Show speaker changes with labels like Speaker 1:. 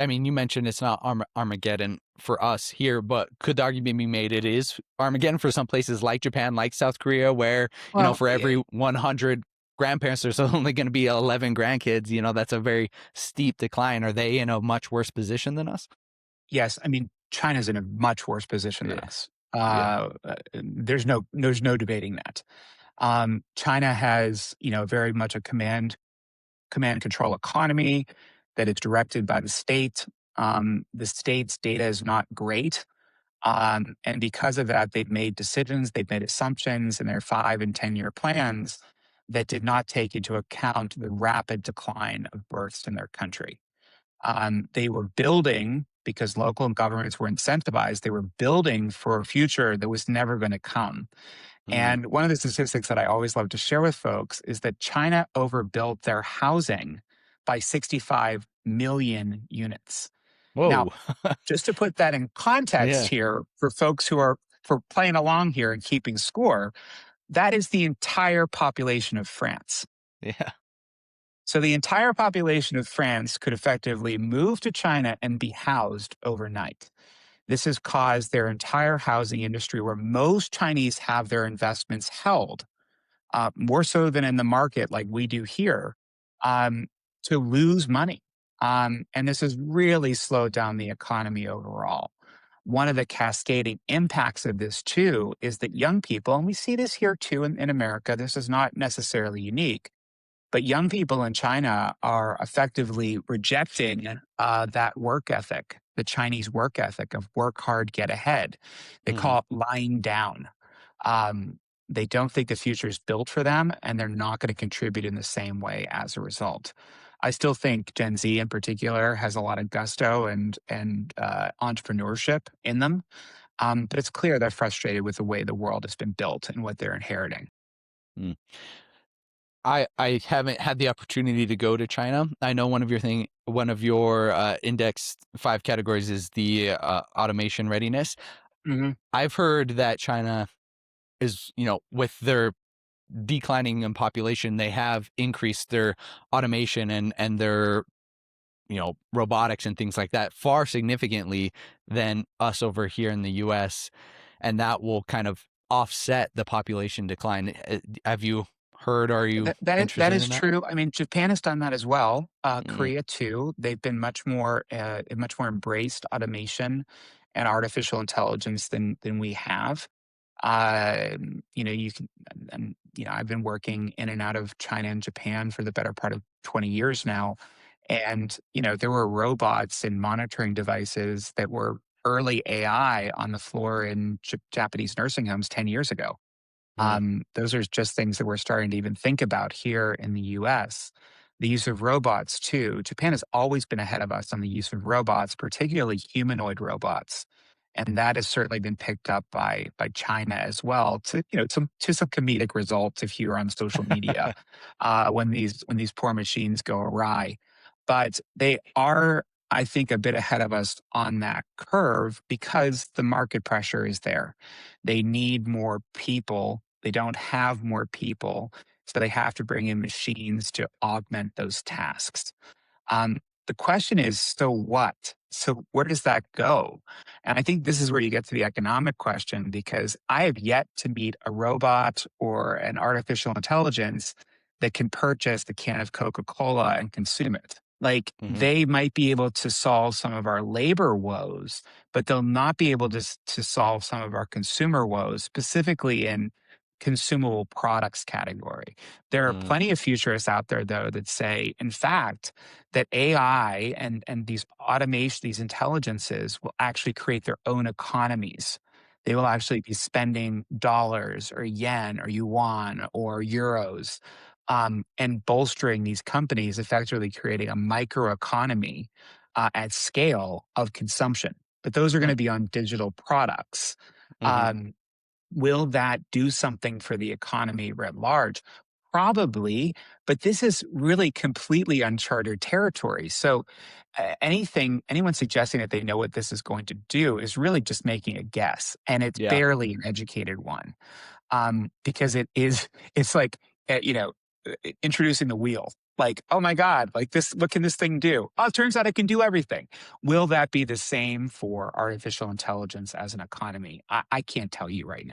Speaker 1: I mean, you mentioned it's not Armageddon for us here, but could the argument be made it is Armageddon for some places like Japan, like South Korea, where,
Speaker 2: Well,
Speaker 1: for every 100 grandparents, there's only going to be 11 grandkids. That's a very steep decline. Are they in a much worse position than us?
Speaker 2: yes, I mean, China's in a much worse position than
Speaker 1: Yeah.
Speaker 2: us.
Speaker 1: Yeah.
Speaker 2: There's no debating that. China has, very much a command control economy that is directed by the state. The state's data is not great. And because of that, they've made decisions, they've made assumptions in their 5 and 10 year plans that did not take into account the rapid decline of births in their country. They were building, because local governments were incentivized, they were building for a future that was never going to come.
Speaker 1: Mm.
Speaker 2: And one of the statistics that I always love to share with folks is that China overbuilt their housing by 65 million units. Now,
Speaker 1: Whoa.
Speaker 2: just to put that in context
Speaker 1: Yeah.
Speaker 2: here for folks who are for playing along here and keeping score, that is the entire population of France.
Speaker 1: Yeah.
Speaker 2: So the entire population of France could effectively move to China and be housed overnight. This has caused their entire housing industry, where most Chinese have their investments held, more so than in the market like we do here, um, to lose money. And this has really slowed down the economy overall. One of the cascading impacts of this, too, is that young people, and we see this here too in America, this is not necessarily unique, but young people in China are effectively rejecting that work ethic, the Chinese work ethic of work hard, get ahead. They
Speaker 1: Hmm.
Speaker 2: call it lying down. Um, they don't think the future is built for them, and they're not going to contribute in the same way as a result. I still think Gen Z in particular has a lot of gusto and entrepreneurship in them, but it's clear they're frustrated with the way the world has been built and what they're inheriting.
Speaker 1: Mm. I haven't had the opportunity to go to China. I know one of your indexed 5 categories is the automation readiness.
Speaker 2: Hmm.
Speaker 1: I've heard that China is, with their declining in population, they have increased their automation and their, robotics and things like that far significantly than us over here in the US. And that will kind of offset the population decline. Have you heard? Are you
Speaker 2: That
Speaker 1: interested
Speaker 2: is
Speaker 1: in that?
Speaker 2: true. I mean, Japan has done that as well.
Speaker 1: Mm.
Speaker 2: Korea too. They've been much more embraced automation and artificial intelligence than we have. You can, and I've been working in and out of China and Japan for the better part of 20 years now, and there were robots and monitoring devices that were early AI on the floor in Japanese nursing homes 10 years ago.
Speaker 1: Mm.
Speaker 2: Those are just things that we're starting to even think about here in the US. The use of robots, too. Japan has always been ahead of us on the use of robots, particularly humanoid robots. And that has certainly been picked up by China as well, to some comedic results if you're on social media, when these poor machines go awry. But they are, I think, a bit ahead of us on that curve because the market pressure is there. They need more people. They don't have more people, so they have to bring in machines to augment those tasks. Um, the question is, so what? So where does that go? And I think this is where you get to the economic question, because I have yet to meet a robot or an artificial intelligence that can purchase the can of Coca-Cola and consume it. Like,
Speaker 1: Hmm.
Speaker 2: they might be able to solve some of our labor woes, but they'll not be able to solve some of our consumer woes, specifically in consumable products category. There are
Speaker 1: Mm.
Speaker 2: plenty of futurists out there, though, that say, in fact, that AI and these automation, these intelligences will actually create their own economies. They will actually be spending dollars or yen or yuan or euros, and bolstering these companies, effectively creating a microeconomy at scale of consumption. But those are going
Speaker 1: Mm.
Speaker 2: to be on digital products.
Speaker 1: Hmm.
Speaker 2: Um, Will that do something for the economy writ large? Probably, but this is really completely uncharted territory. So, anyone suggesting that they know what this is going to do is really just making a guess, and it's
Speaker 1: Yeah.
Speaker 2: barely an educated one, because it's like, introducing the wheel. like, oh my God, like this, what can this thing do? Oh, it turns out it can do everything. Will that be the same for artificial intelligence as an economy? I can't tell you right now.